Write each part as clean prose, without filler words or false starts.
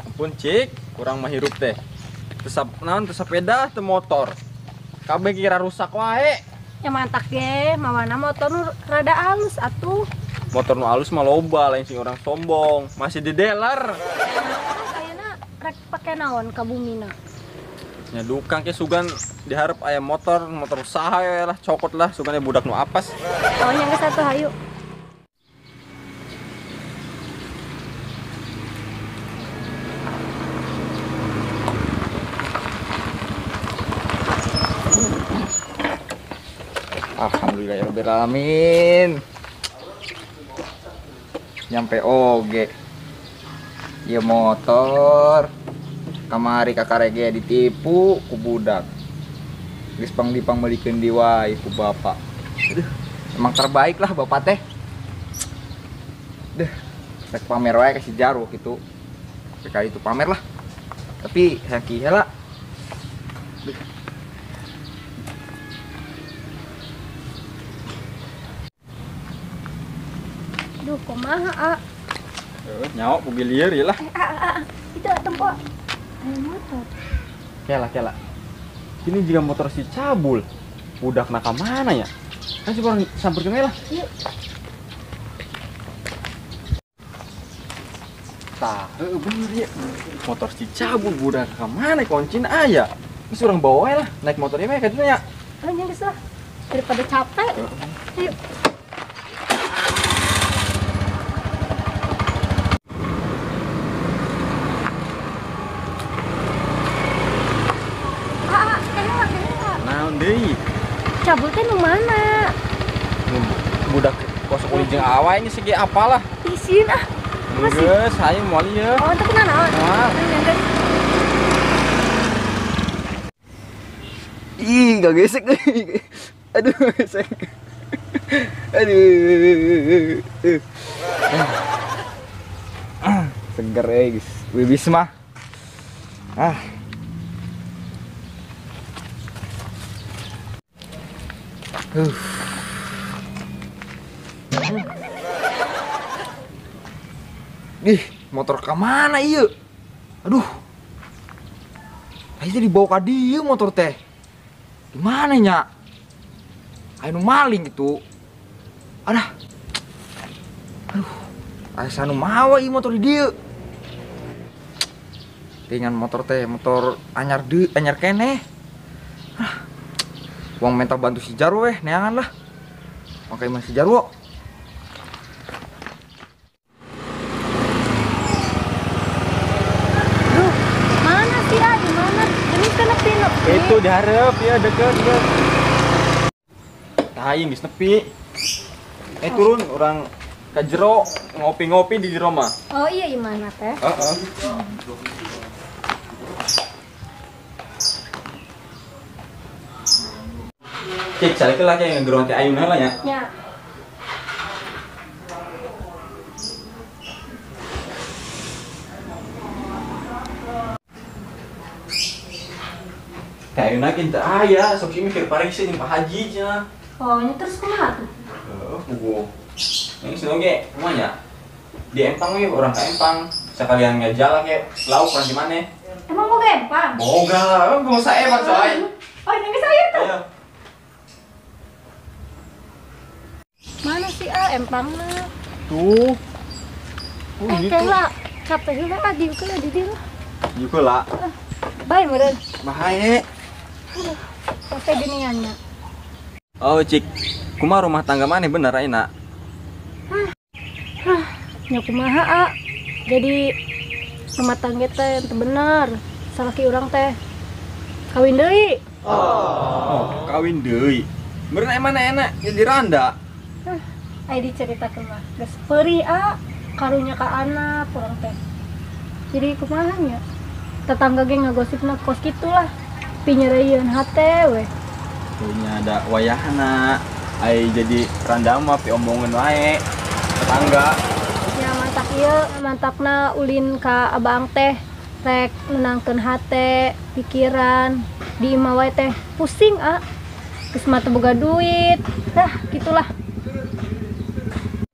Ampun cik, kurang mah hirup teh. Tesap naon teu sepeda teu motor. Kabeh kira rusak wae. Ya mantak ge, mawana motor nu rada alus atuh. Motor nu alus mah loba lain sing orang sombong. Masih di dealer. Ayeuna rek pake naon ka bumina. Nya dukang ke sugan diharap aya motor usaha ya lah cokot lah sugan budak nu apes. Oh nya geus atuh hayu. Alhamdulillah ya rabbil alamin. Nyampe oge. Ya motor. Kamari kakarege ditipu ku budak. Geus pang melikeun di wae ku bapak. Aduh, emang terbaik lah bapak teh. Deh, rek pamer wae kasih jaru gitu. Sekali itu pamer lah. Tapi haki heula. Duh, kumaha, Nyawa mobil lieur ya lah. Itu tempo. Ayo motor. Kela. Ini juga motor si cabul. Budak nak mana ya? Kan coba sampeurkeun we lah. Yuk. Tah, bener ya. Motor si cabul budak ka mana kuncina aya. Geus urang bawa we lah, naik motor ieu mah kaduna ya. Oh nya geus lah. Daripada capek. Ayo. Naon deui? Cabul teh nu mana? Budak kos uli jeung awa ini segi apalah. Isin ah. Geus, hayu moal ieu. Oh, teu kenal naon. Moal. Ih, gak gesek. Aduh, gesek. Aduh. Seger guys. Wibis mah. Ih, motor ke mana ieu? Aduh. Ayo dibawa ka dieu motor teh. Di mana nya? Anu maling itu. Aduh. Asa nu mawa ieu motor di dieu. Dengan motor teh, motor anyar keneh. Uang minta bantu si Jarwo neangan lah. Pakai masih Jarwo. Duh, mana sih ah? Di mana? Ini kan pino. Itu diharap ya deket. Tah aing geus nepi. Turun orang ka jero ngopi-ngopi di jero mah. Oh iya mana teh? Heeh. Cek saleh lah kayak ngegeron teh ayuna lah nya. Ya. Teh ayuna kinta aya, sok sih mikir pariksi jeung Pak Haji nya. Oh, nya terus kumaha tuh? Pugu. Yang sino ge kumanya? Di Empang we orang ka Empang. Sekalian ngejala ke lauk urang di mana? Emang mau gempang? Boga, mau sae Pak coy. Oh, ini saya tuh. Ayo. Mana sih ah empangna? Tuh. Oh gitu. Kela, capek heula ah di kela di dieu. Juga lah. Bae meureun. Bahaye. Capek giniannya. Oh cik, kumaha rumah tangga mana bener ayeuna? Nya kumaha ah. Jadi rumah tangga teh teu bener. Salaki urang teh kawin deui. Oh, kawin deui. Meureun emana enak jadi randa. Aya diceritakeun mah. Geus peurih ah karunya ka anak urang teh. Jadi kumaha nya? Tetangga ge ngagosipna kos kitu lah. Pinyereuyeun hate we. Punya ada wayahna. Ai jadi randa mah pi omongeun wae. Tetangga. Ya mantak ieu mantakna ulin ka abang teh rek nenangkeun hate, pikiran, di imah wae teh pusing ah. Geus mah teu boga duit. Dah, gitulah.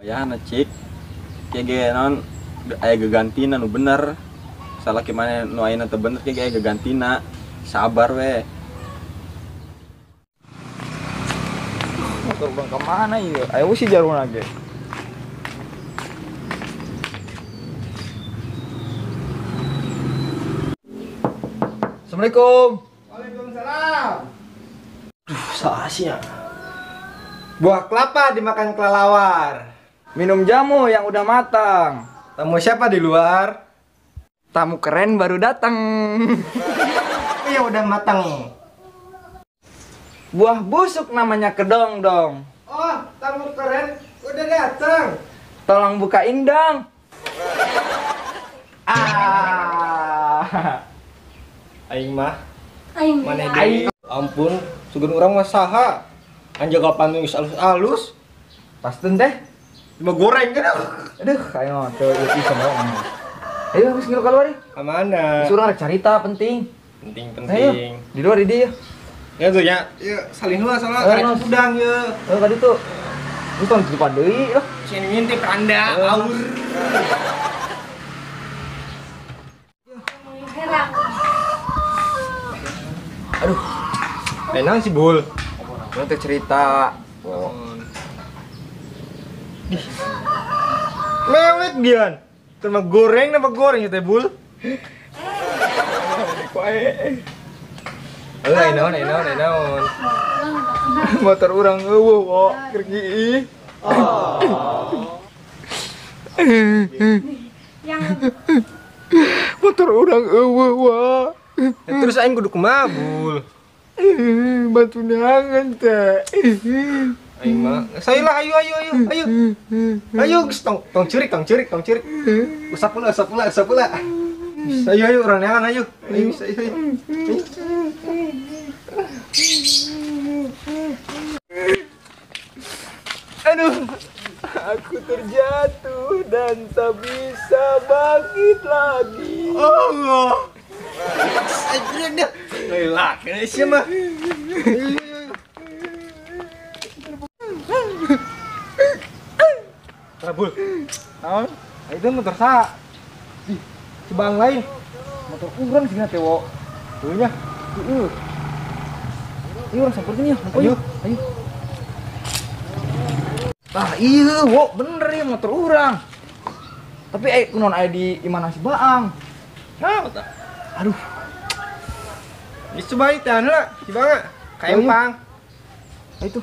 Wayahna cik. Kayak ge naon aya gegantina nu bener. salah gimana nu ayeuna teu bener kayak gagantina. Sabar we. Motor bang kemana ya? Ayo sih jarum lagi. Assalamualaikum. Waalaikumsalam. Saasnya. Buah kelapa dimakan kelelawar. Minum jamu yang udah matang. Tamu siapa di luar? Tamu keren baru datang. Iya udah matang. Buah busuk namanya kedong dong. Oh, tamu keren udah datang. Tolong bukain dong. Ah. Aing mah Aing mana beda. deui? Ampun, sugan urang mah saha? Anjaga pantun geus alus-alus. Pasten teh. Cuma goreng kan? Aduh, ayo tuh itu sama. Ayo habis ngilu keluar ya. Ka mana? Suruh rek carita penting. Ayo, Penting-penting. di luar di dia. Ya tuh ya. Ya salin heula soalnya Ayo, karek Nos. udang ya. Oh, tadi tuh. Lu kan di depan deui lah. Sini ngintip randa, aur. Herang. Aduh, Enak sih, Bul. lu teh cerita. Mewek Dian. Terima goreng nama goreng ya teh, Bul. Naon. Motor orang eueuh, wo. Kergi. Yang Motor orang eueuh, wa. Ya, terus aing kudu kumaha, Bul? Bantu neangan teh. Aing mah. Sayalah ayo. Ayo geus tong curik. Usap pula. Ayo urang neangan ayo. Ayo. Aduh, aku terjatuh dan tak bisa bangkit lagi. Allah. Aja dah. Lelak, ini siapa? Rabul. Naon? Itu motor sa. Si bang lain. Motor urang sih teh, wo. Tuh nya. Ayo orang samperin ya. Ayo. Ah, iya, wo, bener ya motor urang. Tapi kunon aya di imana si Baang. Nah, tak. Aduh, Ini coba itu lah, si bang. Ayo. Kaempang. itu.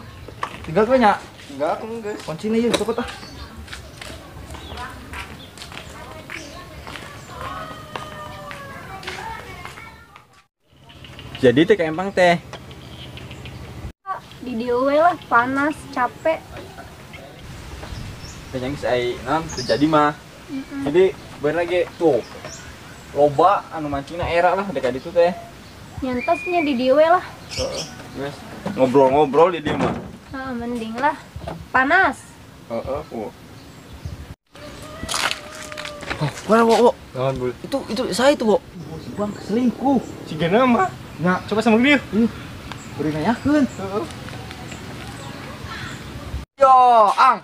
Tinggal kue nya. Enggak, enggak. Kuncinya ya, cepet ah. Jadi teh kayak empang teh. di dieu we lah panas, capek. Teh yang saya terjadi mah. Jadi bener lagi tuh. Loba anu mancingna era lah dekat itu teh. Nyantasnya di dieu we lah. Guys, ngobrol-ngobrol di dia mah. Nah, mending lah. Panas. Heeh, Mana, wo? Naon, Bul? Itu saya itu, wo. Si Bang selingkuh. Si Gana mah. Nya, Coba sama dia. beri nanyakeun. Yo, Ang.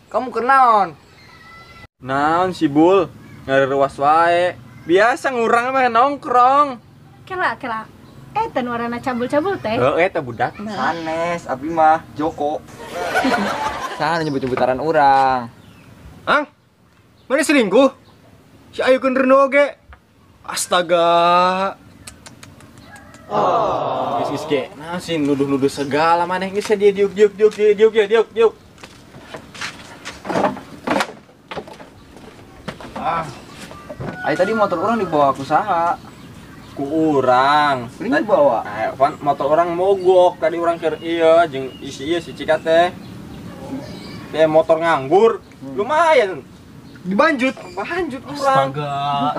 Kamu kenaon? Naon si Bul? Ngarewas wae. Biasa ngurang mah nongkrong. Kela. Ten warna cabul-cabul teh. Eta budak. Sanes, abdi mah Joko. Sana nyebut-nyebutaran orang. Ang, mana selingkuh? Si Ayu kan Reno oge. Astaga. Geus ge. Nah sih nuduh-nuduh segala maneh geus dia diuk. Ayo tadi motor orang dibawa ke usaha. Ku urang. Ini dibawa. Motor orang mogok tadi orang keur ieu jeung isi ieu si Cika teh. Teh motor nganggur. Lumayan. Dibanjut. Banjut urang.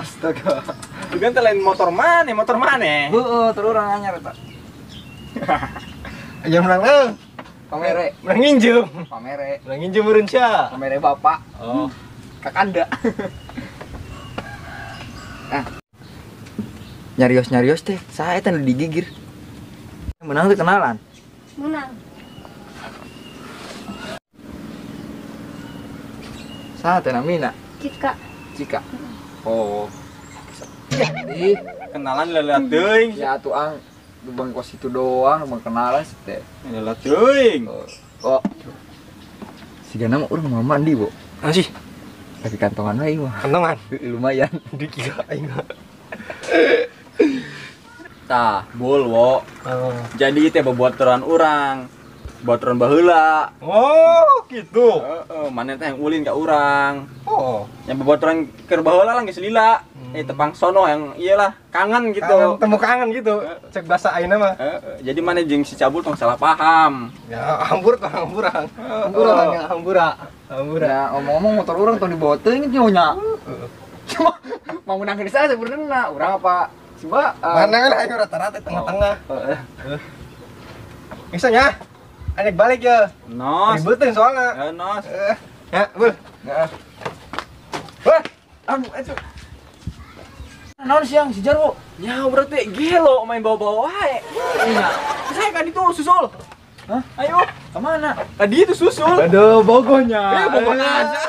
Astaga. Juga teh lain motor maneh. Heeh, terus orang anyar eta. Aja menang Pamere, menang nginjem. pamere, Menang nginjem meureun sia. pamere bapak. Oh. Kakanda. Nyarios teh, saya teh digigir. Menang teh kenalan. Menang. Saha teh namina? Cika. Cika. Oh. Ih, Kenalan lelat teuing. ya atuh ang bang kos itu doang, bang kenalan sih teh. Lelat teuing. Oh. Sigana mah urang mah mandi, Bu. Masih Tapi kantongan wae mah. kentongan. Lumayan. Dikira aing. Tah, bulwo. Oh. Jadi teh bobotoran urang. Bobotoran baheula. Oh, gitu. Heeh, maneh teh yang ulin ka urang. Oh. Yang bobotoran keur baheula lah geus lila. Tepang sono yang iyalah kangen gitu. Kangen, temu kangen gitu. Cek bahasa ayeuna mah. Jadi maneh jeung si cabul tong salah paham. Ya, hambur tong hamburang. Hamburang ya, hambura. Hambura. Ya, ngomong-ngomong motor orang tong dibawa teuing nyonya. Cuma mau menang di sana sebenarnya urang apa? Coba Mana kan aing rata-rata tengah-tengah. Misalnya anek balik ya. Nos. Ribetin soalnya. Nos. Ya, bul. Heeh. Wah, Aduh. Naon siang si Jarwo? Ya berarti gelo main bawa-bawa wae. Iya. Saya kan itu susul. Hah? Ayo. Kemana? Tadi itu susul. aduh bogonya. Bogonya aja.